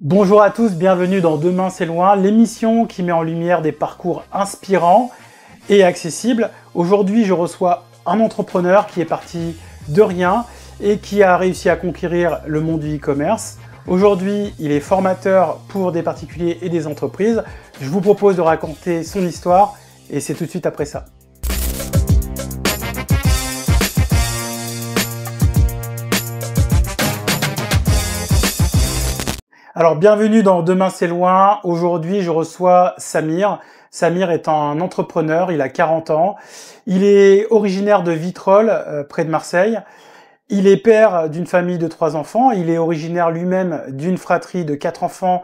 Bonjour à tous, bienvenue dans Demain c'est loin, l'émission qui met en lumière des parcours inspirants et accessibles. Aujourd'hui, je reçois un entrepreneur qui est parti de rien et qui a réussi à conquérir le monde du e-commerce. Aujourd'hui, il est formateur pour des particuliers et des entreprises. Je vous propose de raconter son histoire et c'est tout de suite après ça. Alors, bienvenue dans Demain c'est loin. Aujourd'hui, je reçois Samir. Samir est un entrepreneur, il a 40 ans. Il est originaire de Vitrolles, près de Marseille. Il est père d'une famille de 3 enfants. Il est originaire lui-même d'une fratrie de 4 enfants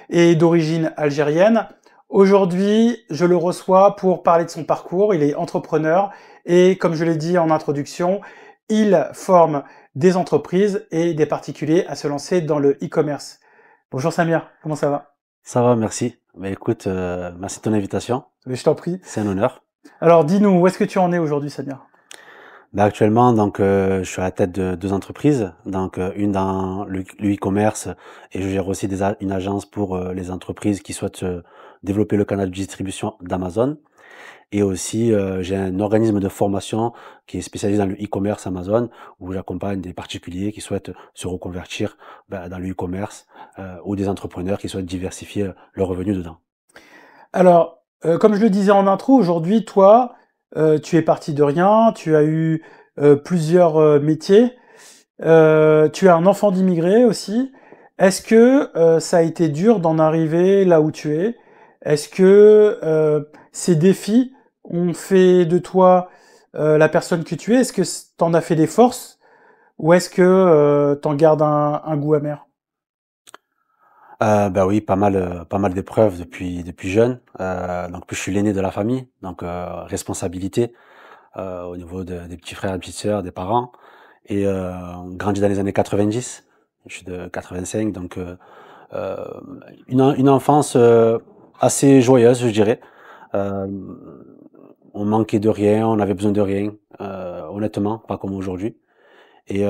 et d'origine algérienne. Aujourd'hui, je le reçois pour parler de son parcours. Il est entrepreneur et, comme je l'ai dit en introduction, il forme des entreprises et des particuliers à se lancer dans le e-commerce. Bonjour Samir, comment ça va? Ça va, merci. Mais écoute, merci de ton invitation. Je t'en prie. C'est un honneur. Alors dis-nous, où est-ce que tu en es aujourd'hui Samir? Actuellement, je suis à la tête de 2 entreprises. Une dans le e-commerce et je gère aussi une agence pour les entreprises qui souhaitent développer le canal de distribution d'Amazon. Et aussi, j'ai un organisme de formation qui est spécialisé dans le e-commerce Amazon, où j'accompagne des particuliers qui souhaitent se reconvertir dans le e-commerce ou des entrepreneurs qui souhaitent diversifier leurs revenus dedans. Alors, comme je le disais en intro, aujourd'hui, toi, tu es parti de rien, tu as eu plusieurs métiers, tu es un enfant d'immigré aussi. Est-ce que ça a été dur d'en arriver là où tu es? Est-ce que ces défis ont fait de toi la personne que tu es? Est-ce que t'en as fait des forces ou est-ce que t'en gardes un goût amer? Oui, pas mal d'épreuves depuis jeune. Puis je suis l'aîné de la famille, responsabilité au niveau des petits frères et petites sœurs, des parents. On grandit dans les années 90. Je suis de 85, euh, une enfance assez joyeuse, je dirais. Euh, on manquait de rien, on avait besoin de rien, honnêtement, pas comme aujourd'hui. Et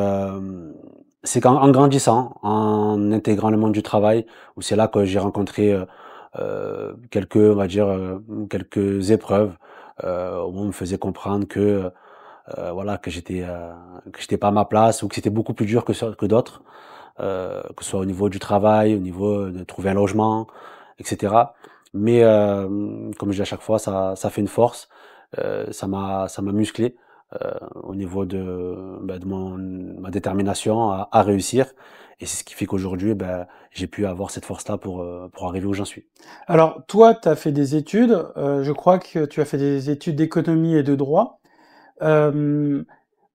c'est qu'en grandissant, en intégrant le monde du travail, où c'est là que j'ai rencontré quelques, on va dire, quelques épreuves où on me faisait comprendre que voilà que j'étais pas à ma place ou que c'était beaucoup plus dur que d'autres, que ce soit au niveau du travail, au niveau de trouver un logement, etc. Mais comme je dis à chaque fois, ça fait une force, ça m'a musclé au niveau de ma détermination à réussir. Et c'est ce qui fait qu'aujourd'hui, j'ai pu avoir cette force-là pour arriver où j'en suis. Alors, toi, tu as fait des études, je crois que tu as fait des études d'économie et de droit. Euh,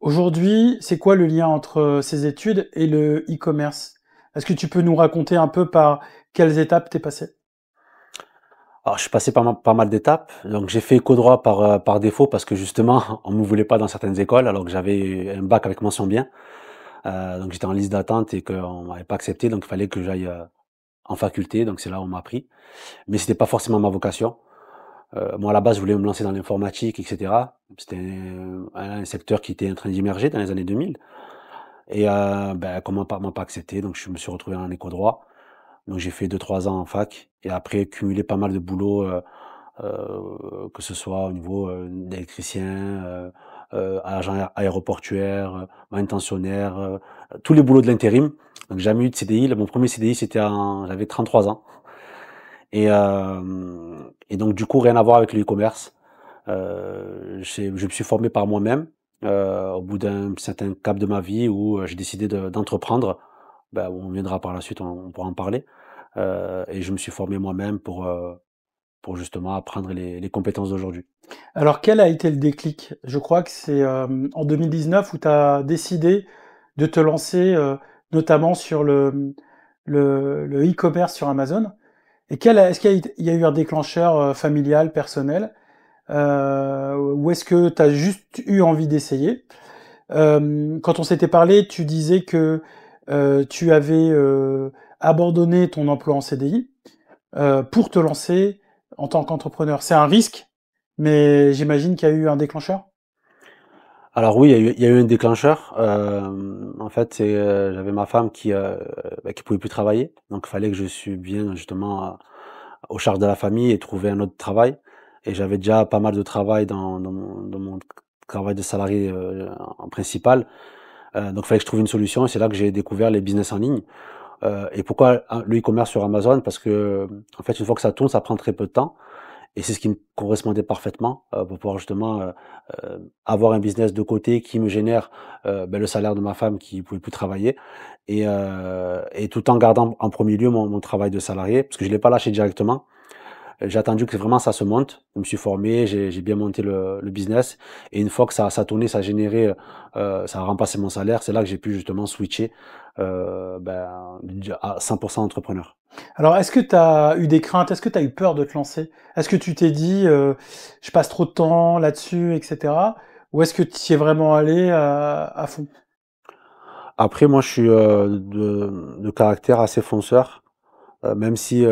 Aujourd'hui, c'est quoi le lien entre ces études et le e-commerce? Est-ce que tu peux nous raconter un peu par quelles étapes t'es passé? Alors, je suis passé par pas mal d'étapes. Donc, j'ai fait éco-droit par défaut parce que justement, on me voulait pas dans certaines écoles alors que j'avais un bac avec mention bien. J'étais en liste d'attente et qu'on m'avait pas accepté. Donc, il fallait que j'aille en faculté. Donc, c'est là où on m'a pris. Mais c'était pas forcément ma vocation. Moi, à la base, je voulais me lancer dans l'informatique, etc. C'était un secteur qui était en train d'immerger dans les années 2000. Comme on m'a pas accepté, donc je me suis retrouvé en éco-droit. Donc j'ai fait 2 3 ans en fac et après cumulé pas mal de boulot, que ce soit au niveau d'électricien, agent aéroportuaire, manutentionnaire, tous les boulots de l'intérim. Donc j'ai jamais eu de CDI. Mon premier CDI j'avais 33 ans. Et donc du coup rien à voir avec le e-commerce. Je me suis formé par moi-même au bout d'un certain cap de ma vie où j'ai décidé d'entreprendre. On viendra par la suite, on pourra en parler. Et je me suis formé moi-même pour justement apprendre les compétences d'aujourd'hui. Alors, quel a été le déclic? Je crois que c'est en 2019 où tu as décidé de te lancer notamment sur le e-commerce sur Amazon. Et est-ce qu'il y a eu un déclencheur familial, personnel, ou est-ce que tu as juste eu envie d'essayer? Quand on s'était parlé, tu disais que tu avais abandonné ton emploi en CDI pour te lancer en tant qu'entrepreneur. C'est un risque, mais j'imagine qu'il y a eu un déclencheur. Alors oui, il y a eu un déclencheur. En fait, j'avais ma femme qui pouvait plus travailler, donc il fallait que je subvienne justement aux charges de la famille et trouver un autre travail. Et j'avais déjà pas mal de travail dans mon travail de salarié en principal. Donc il fallait que je trouve une solution et c'est là que j'ai découvert les business en ligne. Et pourquoi le e-commerce sur Amazon? Parce que en fait, une fois que ça tourne, ça prend très peu de temps. Et c'est ce qui me correspondait parfaitement, pour pouvoir justement, avoir un business de côté qui me génère, le salaire de ma femme qui pouvait plus travailler et tout en gardant en premier lieu mon travail de salarié, parce que je l'ai pas lâché directement. J'ai attendu que vraiment ça se monte. Je me suis formé, j'ai bien monté le business et une fois que ça a tourné, ça a généré, ça a remplacé mon salaire, c'est là que j'ai pu justement switcher, à 100% entrepreneur. Alors, est-ce que tu as eu des craintes? Est-ce que tu as eu peur de te lancer? Est-ce que tu t'es dit, je passe trop de temps là-dessus, etc. Ou est-ce que tu y es vraiment allé à fond? Après moi je suis, de caractère assez fonceur. Même si,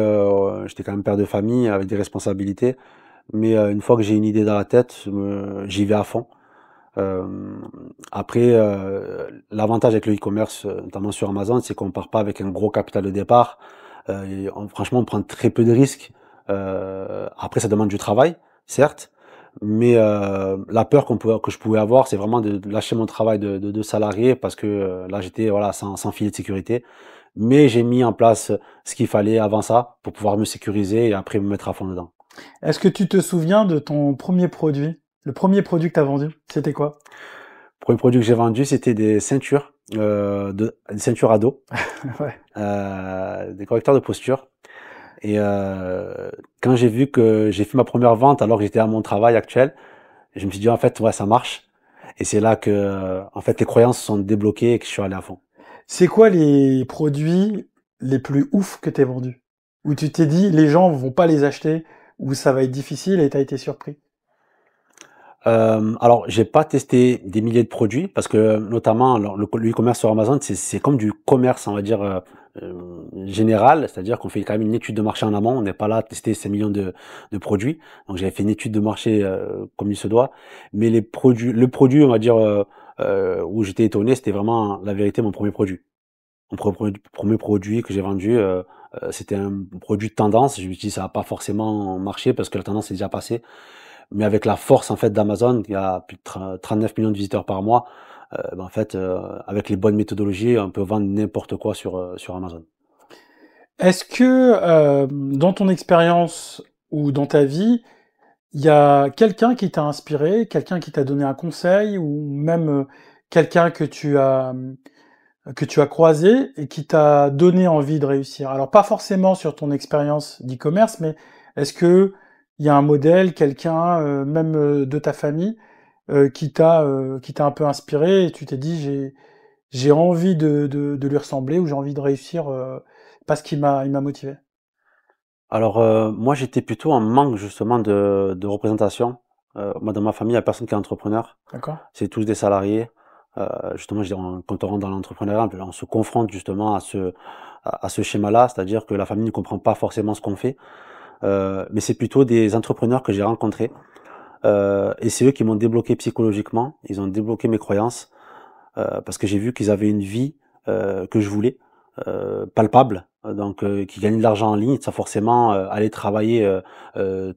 j'étais quand même père de famille avec des responsabilités, mais une fois que j'ai une idée dans la tête, j'y vais à fond. Après, l'avantage avec le e-commerce, notamment sur Amazon, c'est qu'on part pas avec un gros capital de départ, et franchement, on prend très peu de risques. Après ça demande du travail, certes, mais la peur que je pouvais avoir, c'est vraiment de lâcher mon travail de salarié parce que, là j'étais voilà sans filet de sécurité. Mais j'ai mis en place ce qu'il fallait avant ça pour pouvoir me sécuriser et après me mettre à fond dedans. Est-ce que tu te souviens de ton premier produit? Le premier produit que tu as vendu, c'était quoi? Premier produit que j'ai vendu, c'était des ceintures à dos, Ouais. des correcteurs de posture. Et quand j'ai vu que j'ai fait ma première vente alors que j'étais à mon travail actuel, je me suis dit en fait ouais ça marche. Et c'est là que en fait les croyances se sont débloquées et que je suis allé à fond. C'est quoi les produits les plus ouf que tu vendus? Où tu t'es dit, les gens vont pas les acheter, ou ça va être difficile et tu as été surpris? Alors j'ai pas testé des milliers de produits parce que notamment alors le e-commerce sur Amazon, c'est comme du commerce, on va dire, général. C'est-à-dire qu'on fait quand même une étude de marché en amont. On n'est pas là à tester ces millions de produits. Donc j'avais fait une étude de marché, comme il se doit. Mais le produit, on va dire, où j'étais étonné, c'était vraiment la vérité, mon premier produit. Mon premier produit que j'ai vendu, c'était un produit de tendance. Je me suis dit: «Ça va pas forcément marcher parce que la tendance est déjà passée». Mais avec la force, en fait, d'Amazon, il y a plus de 39 millions de visiteurs par mois, en fait, avec les bonnes méthodologies, on peut vendre n'importe quoi sur Amazon. Est-ce que, dans ton expérience ou dans ta vie, il y a quelqu'un qui t'a inspiré, quelqu'un qui t'a donné un conseil ou même, quelqu'un que tu as croisé et qui t'a donné envie de réussir? Alors pas forcément sur ton expérience d'e-commerce, mais est-ce que il y a un modèle, quelqu'un, même, de ta famille, qui t'a un peu inspiré et tu t'es dit: j'ai envie de lui ressembler ou j'ai envie de réussir, parce qu'il m'a motivé»? Alors, moi, j'étais plutôt en manque justement de représentation. Moi, dans ma famille, il y a personne qui est entrepreneur. D'accord? C'est tous des salariés. Justement, je dirais, quand on rentre dans l'entrepreneuriat, on se confronte justement à ce schéma-là, c'est-à-dire que la famille ne comprend pas forcément ce qu'on fait. Mais c'est plutôt des entrepreneurs que j'ai rencontrés. Et c'est eux qui m'ont débloqué psychologiquement. Ils ont débloqué mes croyances parce que j'ai vu qu'ils avaient une vie que je voulais, palpable, donc qui gagnaient de l'argent en ligne, sans forcément aller travailler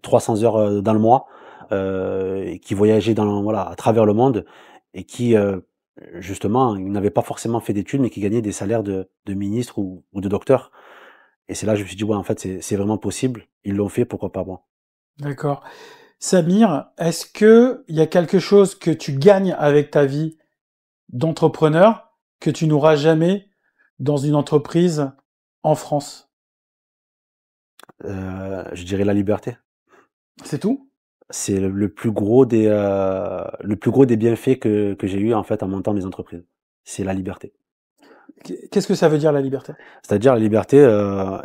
300 heures dans le mois, et qui voyageaient voilà, à travers le monde et qui justement, ils n'avaient pas forcément fait d'études, mais qui gagnaient des salaires de ministres ou de docteurs. Et c'est là que je me suis dit: «Ouais, en fait, c'est vraiment possible. Ils l'ont fait, pourquoi pas moi?» D'accord. Samir, est-ce que il y a quelque chose que tu gagnes avec ta vie d'entrepreneur que tu n'auras jamais dans une entreprise en France? Je dirais la liberté. C'est tout? C'est le plus gros des bienfaits que j'ai eu en fait en montant mes entreprises. C'est la liberté. Qu'est-ce que ça veut dire la liberté? C'est-à-dire la liberté,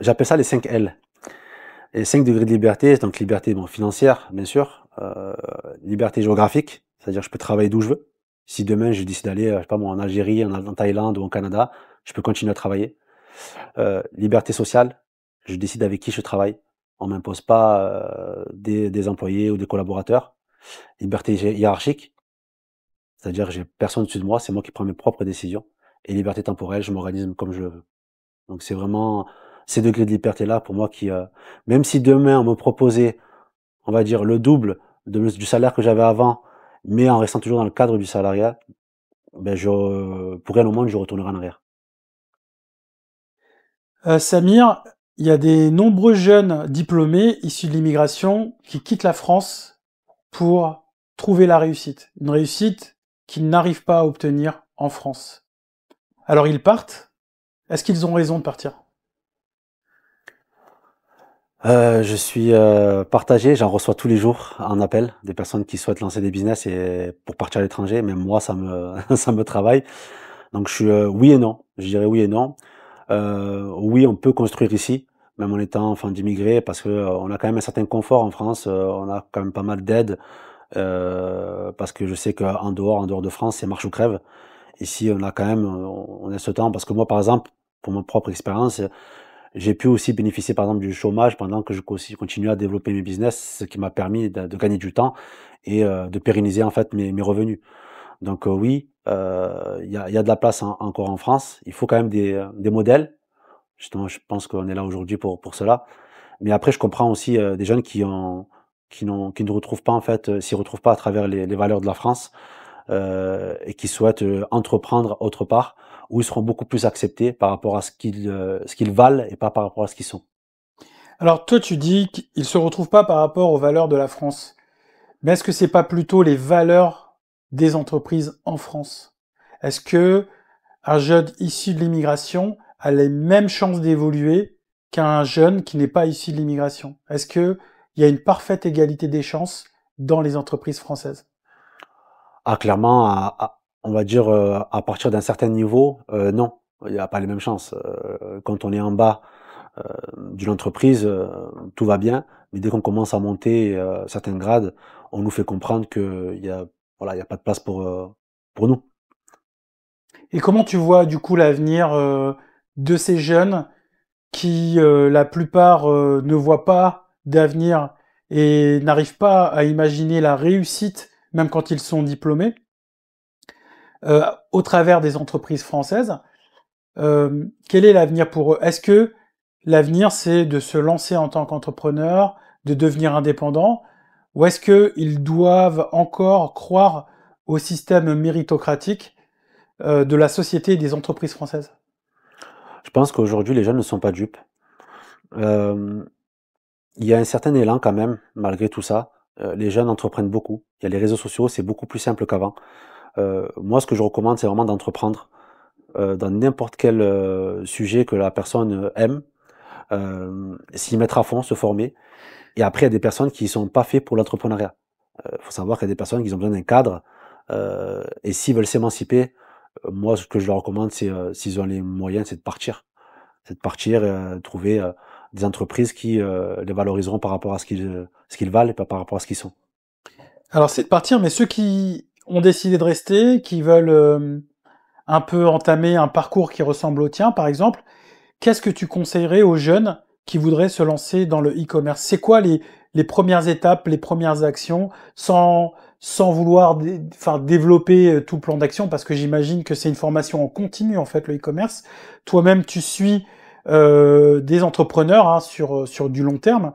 j'appelle ça les 5 L. Les 5 degrés de liberté, donc liberté bon financière bien sûr, liberté géographique, c'est-à-dire je peux travailler d'où je veux. Si demain je décide d'aller, je sais pas moi en Algérie, en Thaïlande ou au Canada, je peux continuer à travailler. Liberté sociale, je décide avec qui je travaille. On m'impose pas, des employés ou des collaborateurs. Liberté hiérarchique. C'est-à-dire, j'ai personne au-dessus de moi, c'est moi qui prends mes propres décisions. Et liberté temporelle, je m'organise comme je le veux. Donc c'est vraiment ces degrés de liberté-là pour moi qui, même si demain on me proposait, on va dire le double du salaire que j'avais avant, mais en restant toujours dans le cadre du salariat, ben pour rien au monde, je retournerai en arrière. Samir, il y a des nombreux jeunes diplômés issus de l'immigration qui quittent la France pour trouver la réussite. Une réussite qu'ils n'arrivent pas à obtenir en France. Alors ils partent. Est-ce qu'ils ont raison de partir? Je suis partagé, j'en reçois tous les jours en appel des personnes qui souhaitent lancer des business et pour partir à l'étranger, même moi ça me ça me travaille. Donc je suis oui et non, je dirais oui et non. Oui, on peut construire ici, même en étant enfant d'immigrés, parce que on a quand même un certain confort en France, on a quand même pas mal d'aides, parce que je sais en dehors de France, c'est marche ou crève. Ici, on a quand même, on a ce temps, parce que moi, par exemple, pour mon propre expérience, j'ai pu aussi bénéficier, par exemple, du chômage pendant que je aussi continuais à développer mes business, ce qui m'a permis de gagner du temps et de pérenniser en fait mes revenus. Donc oui, il y a de la place encore en France. Il faut quand même des modèles. Justement, je pense qu'on est là aujourd'hui pour cela. Mais après, je comprends aussi des jeunes qui ne retrouvent pas en fait, s'y retrouvent pas à travers les valeurs de la France et qui souhaitent entreprendre autre part, où ils seront beaucoup plus acceptés par rapport à ce qu'ils valent et pas par rapport à ce qu'ils sont. Alors toi tu dis qu'ils se retrouvent pas par rapport aux valeurs de la France. Mais est-ce que c'est pas plutôt les valeurs des entreprises en France? Est-ce que un jeune issu de l'immigration a les mêmes chances d'évoluer qu'un jeune qui n'est pas issu de l'immigration? Est-ce que il y a une parfaite égalité des chances dans les entreprises françaises? Ah, clairement, on va dire à partir d'un certain niveau, non, il n'y a pas les mêmes chances. Quand on est en bas d'une entreprise, tout va bien, mais dès qu'on commence à monter certains grades, on nous fait comprendre que voilà, il y a pas de place pour nous. Et comment tu vois du coup l'avenir de ces jeunes qui, la plupart, ne voient pas d'avenir et n'arrivent pas à imaginer la réussite, même quand ils sont diplômés, au travers des entreprises françaises? Quel est l'avenir pour eux? Est-ce que l'avenir, c'est de se lancer en tant qu'entrepreneur, de devenir indépendant, ou est-ce qu'ils doivent encore croire au système méritocratique de la société et des entreprises françaises? Je pense qu'aujourd'hui, les jeunes ne sont pas dupes. Euh, il y a un certain élan quand même, malgré tout ça. Les jeunes entreprennent beaucoup. Il y a les réseaux sociaux, c'est beaucoup plus simple qu'avant. Moi, ce que je recommande, c'est vraiment d'entreprendre dans n'importe quel sujet que la personne aime, s'y mettre à fond, se former. Et après, il y a des personnes qui sont pas faites pour l'entrepreneuriat. Il faut savoir qu'il y a des personnes qui ont besoin d'un cadre. Et s'ils veulent s'émanciper, moi, ce que je leur recommande, c'est s'ils ont les moyens, c'est de partir. C'est de partir, trouver des entreprises qui les valoriseront par rapport à ce qu'ils valent et pas par rapport à ce qu'ils sont. Alors c'est de partir, mais ceux qui ont décidé de rester, qui veulent un peu entamer un parcours qui ressemble au tien, par exemple, qu'est-ce que tu conseillerais aux jeunes qui voudraient se lancer dans le e-commerce? C'est quoi les premières étapes, les premières actions, sans vouloir enfin, développer tout le plan d'action, parce que j'imagine que c'est une formation en continu, en fait, le e-commerce. Toi-même, tu suis des entrepreneurs hein, sur du long terme.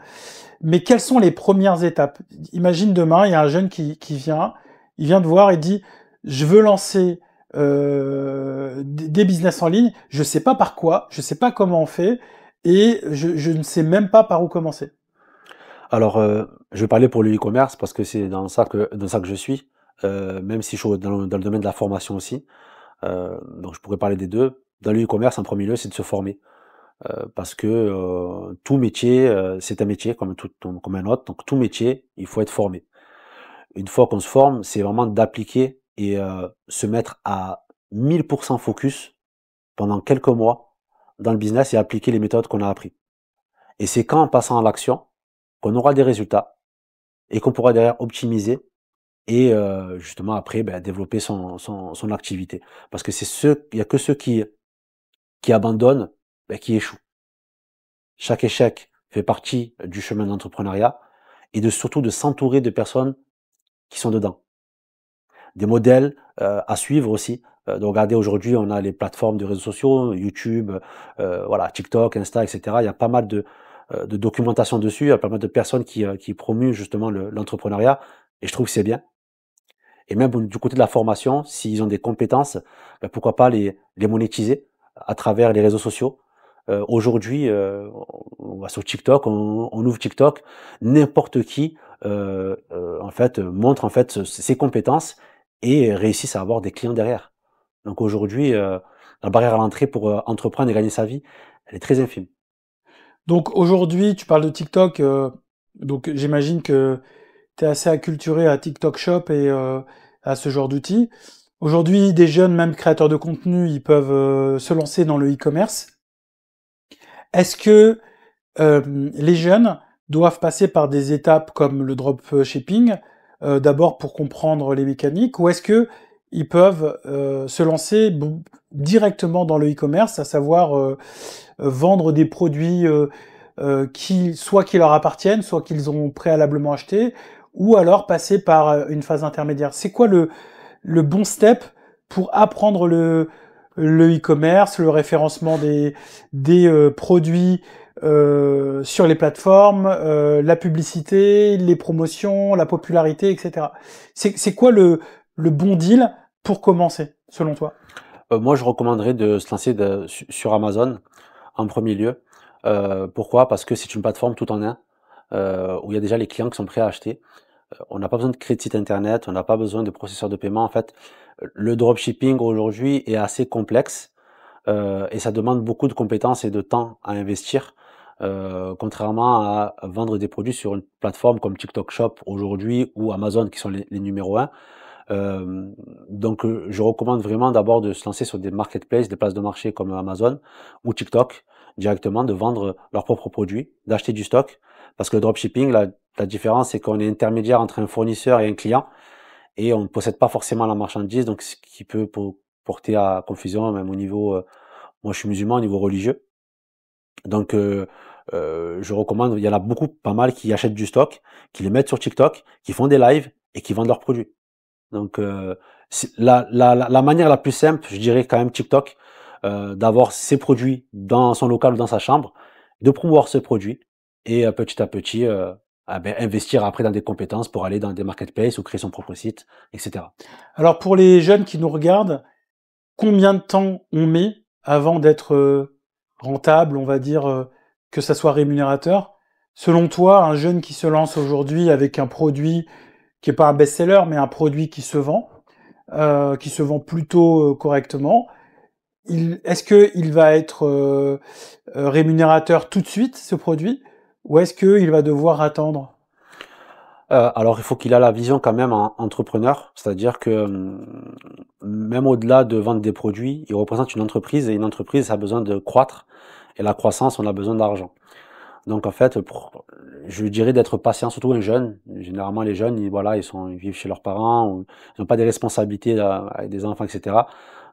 Mais quelles sont les premières étapes? Imagine demain, il y a un jeune qui vient, il vient te voir et dit, je veux lancer des business en ligne, je sais pas par quoi, je sais pas comment on fait, et je ne sais même pas par où commencer. Alors, je vais parler pour le e-commerce parce que c'est dans ça que je suis, même si je suis dans le domaine de la formation aussi. Donc je pourrais parler des 2. Dans le e-commerce, en premier lieu, c'est de se former, parce que, tout métier, c'est un métier comme un autre, donc tout métier, il faut être formé. Une fois qu'on se forme, c'est vraiment d'appliquer et se mettre à 1000 focus pendant quelques mois dans le business et appliquer les méthodes qu'on a appris. Et c'est qu'en passant à l'action qu'on aura des résultats et qu'on pourra derrière optimiser et justement après, développer son activité. Parce que il y a que ceux qui abandonnent, qui échouent. Chaque échec fait partie du chemin d'entrepreneuriat et surtout de s'entourer de personnes qui sont dedans. des modèles à suivre aussi. Donc regardez, aujourd'hui, on a les plateformes de réseaux sociaux, YouTube, voilà, TikTok, Insta, etc. Il y a pas mal de documentation dessus, il y a pas mal de personnes qui promuent justement l'entrepreneuriat, et je trouve que c'est bien. Et même du côté de la formation, s'ils ont des compétences, ben pourquoi pas les monétiser à travers les réseaux sociaux. Aujourd'hui, on va sur TikTok, on ouvre TikTok, n'importe qui en fait montre en fait ses compétences et réussissent à avoir des clients derrière. Donc aujourd'hui, la barrière à l'entrée pour entreprendre et gagner sa vie, elle est très infime. Donc aujourd'hui, tu parles de TikTok, donc j'imagine que tu es assez acculturé à TikTok Shop et à ce genre d'outils. Aujourd'hui, des jeunes, même créateurs de contenu, ils peuvent se lancer dans le e-commerce. Est-ce que les jeunes doivent passer par des étapes comme le dropshipping, d'abord pour comprendre les mécaniques, ou est-ce que ils peuvent se lancer directement dans le e-commerce, à savoir vendre des produits qui leur appartiennent, soit qu'ils ont préalablement acheté, ou alors passer par une phase intermédiaire. C'est quoi le bon step pour apprendre le e-commerce, le référencement des produits sur les plateformes, la publicité, les promotions, la popularité, etc. C'est quoi le bon deal pour commencer, selon toi? Moi, je recommanderais de se lancer sur Amazon en premier lieu. Pourquoi? Parce que c'est une plateforme tout en un, où il y a déjà les clients qui sont prêts à acheter. On n'a pas besoin de créer de site internet, on n'a pas besoin de processeur de paiement. En fait, le dropshipping aujourd'hui est assez complexe et ça demande beaucoup de compétences et de temps à investir. Contrairement à vendre des produits sur une plateforme comme TikTok Shop aujourd'hui ou Amazon qui sont les numéros un. Donc je recommande vraiment d'abord de se lancer sur des marketplaces, des places de marché comme Amazon ou TikTok, directement de vendre leurs propres produits, d'acheter du stock. Parce que le dropshipping, la différence, c'est qu'on est intermédiaire entre un fournisseur et un client et on ne possède pas forcément la marchandise, donc ce qui peut porter à confusion, même au niveau, moi je suis musulman, au niveau religieux. Donc je recommande, il y en a beaucoup, pas mal qui achètent du stock, qui les mettent sur TikTok, qui font des lives et qui vendent leurs produits. Donc c'est la manière la plus simple, je dirais quand même TikTok, d'avoir ses produits dans son local ou dans sa chambre, de promouvoir ce produit et petit à petit, investir après dans des compétences pour aller dans des marketplaces ou créer son propre site, et cetera. Alors pour les jeunes qui nous regardent, combien de temps on met avant d'être rentable, on va dire, que ça soit rémunérateur? Selon toi, un jeune qui se lance aujourd'hui avec un produit qui est pas un best-seller, mais un produit qui se vend plutôt correctement, est-ce que il va être rémunérateur tout de suite, ce produit, ou est-ce qu'il va devoir attendre? Alors il faut qu'il a la vision quand même entrepreneur, c'est-à-dire que, même au-delà de vendre des produits, il représente une entreprise et une entreprise a besoin de croître et la croissance, on a besoin d'argent. Donc en fait, je dirais d'être patient, surtout un jeune. Généralement, les jeunes, voilà, ils vivent chez leurs parents, ou ils n'ont pas des responsabilités avec des enfants, etc.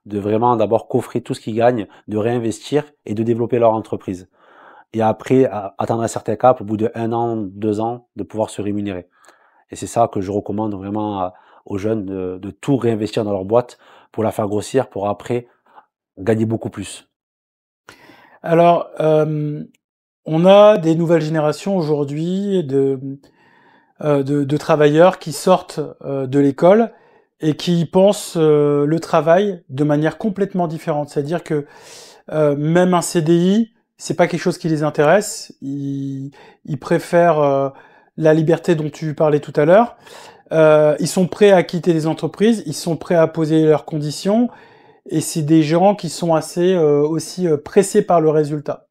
De vraiment d'abord coffrer tout ce qu'ils gagnent, de réinvestir et de développer leur entreprise. Et après, attendre un certain cap, au bout de 1 an, 2 ans, de pouvoir se rémunérer. Et c'est ça que je recommande vraiment aux jeunes, de tout réinvestir dans leur boîte pour la faire grossir, pour après gagner beaucoup plus. Alors, on a des nouvelles générations aujourd'hui de travailleurs qui sortent de l'école et qui pensent le travail de manière complètement différente. C'est-à-dire que même un CDI, c'est pas quelque chose qui les intéresse. Ils préfèrent la liberté dont tu parlais tout à l'heure. Ils sont prêts à quitter les entreprises, ils sont prêts à poser leurs conditions, et c'est des gens qui sont assez aussi pressés par le résultat.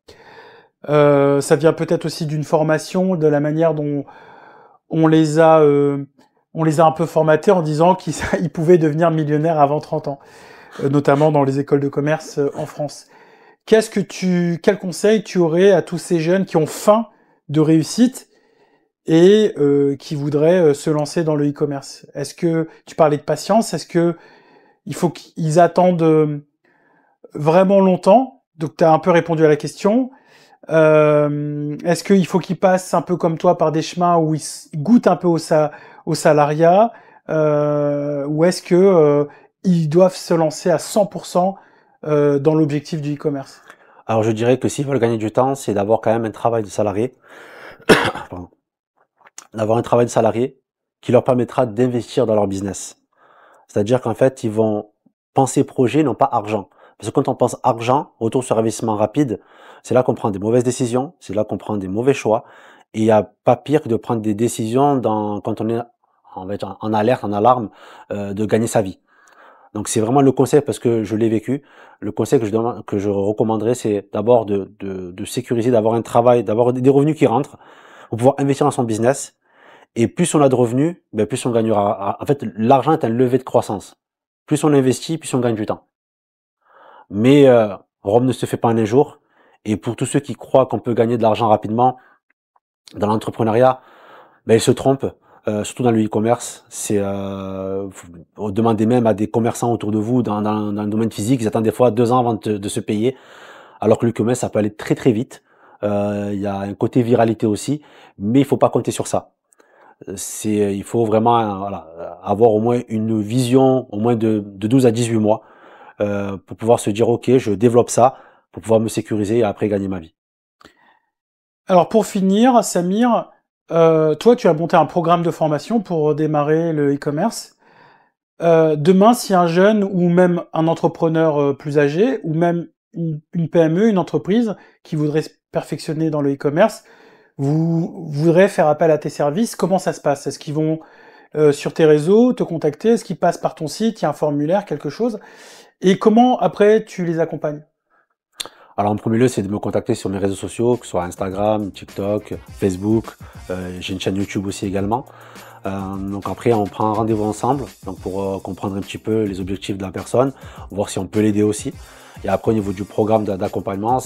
Ça vient peut-être aussi d'une formation, de la manière dont on les a, on les a un peu formatés en disant qu'ils ils pouvaient devenir millionnaires avant 30 ans, notamment dans les écoles de commerce en France. Quel conseil tu aurais à tous ces jeunes qui ont faim de réussite et qui voudraient se lancer dans le e-commerce? Est-ce que tu parlais de patience? Est-ce que il faut qu'ils attendent vraiment longtemps? Donc tu as un peu répondu à la question. Est-ce qu'il faut qu'ils passent un peu comme toi par des chemins où ils goûtent un peu au salariat? ou est-ce que ils doivent se lancer à 100% dans l'objectif du e-commerce? Alors je dirais que s'ils veulent gagner du temps, c'est d'avoir quand même un travail de salarié, pardon, d'avoir un travail de salarié qui leur permettra d'investir dans leur business. C'est-à-dire qu'en fait, ils vont penser projet, non pas argent. Parce que quand on pense argent, retour sur investissement rapide, c'est là qu'on prend des mauvaises décisions, c'est là qu'on prend des mauvais choix. Et il n'y a pas pire que de prendre des décisions quand on est en alerte, en alarme, de gagner sa vie. Donc c'est vraiment le conseil, parce que je l'ai vécu, le conseil que je recommanderais, c'est d'abord de sécuriser, d'avoir un travail, d'avoir des revenus qui rentrent pour pouvoir investir dans son business. Et plus on a de revenus, ben plus on gagnera. En fait, l'argent est un levier de croissance. Plus on investit, plus on gagne du temps. Mais Rome ne se fait pas en un jour. Et pour tous ceux qui croient qu'on peut gagner de l'argent rapidement dans l'entrepreneuriat, ben ils se trompent. Surtout dans le e-commerce, demandez même à des commerçants autour de vous dans le domaine physique, ils attendent des fois 2 ans avant de se payer, alors que le e-commerce, ça peut aller très très vite. Il y a un côté viralité aussi, mais il faut pas compter sur ça. Il faut vraiment voilà, avoir au moins une vision au moins de 12 à 18 mois pour pouvoir se dire ok, je développe ça pour pouvoir me sécuriser et après gagner ma vie. Alors pour finir, Samir, toi tu as monté un programme de formation pour démarrer le e-commerce. Demain, si un jeune ou même un entrepreneur plus âgé ou même une PME, une entreprise qui voudrait se perfectionner dans le e-commerce, vous voudrait faire appel à tes services, comment ça se passe? Est-ce qu'ils vont sur tes réseaux te contacter? Est-ce qu'ils passent par ton site? Il y a un formulaire, quelque chose? Et comment après tu les accompagnes? Alors en premier lieu, c'est de me contacter sur mes réseaux sociaux, que ce soit Instagram, TikTok, Facebook. J'ai une chaîne YouTube aussi également. Donc après, on prend un rendez-vous ensemble, donc pour comprendre un petit peu les objectifs de la personne, voir si on peut l'aider aussi. Et après, au niveau du programme d'accompagnement,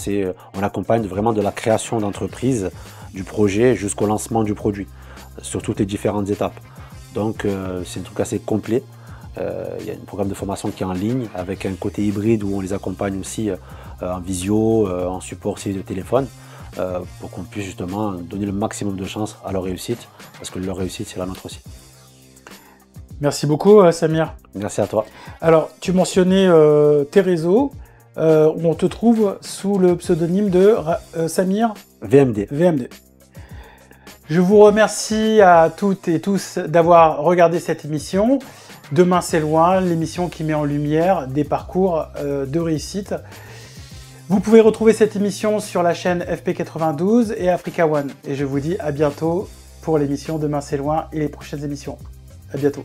on accompagne vraiment de la création d'entreprise, du projet jusqu'au lancement du produit, sur toutes les différentes étapes. Donc c'est un truc assez complet. Il y a un programme de formation qui est en ligne avec un côté hybride où on les accompagne aussi en visio, en support aussi de téléphone, pour qu'on puisse justement donner le maximum de chance à leur réussite, parce que leur réussite, c'est la nôtre aussi. Merci beaucoup, Samir. Merci à toi. Alors, tu mentionnais tes réseaux, où on te trouve sous le pseudonyme de Samir VMD. VMD. Je vous remercie à toutes et tous d'avoir regardé cette émission. Demain c'est loin, l'émission qui met en lumière des parcours de réussite. Vous pouvez retrouver cette émission sur la chaîne FP92 et Africa One. Et je vous dis à bientôt pour l'émission Demain c'est loin et les prochaines émissions. À bientôt.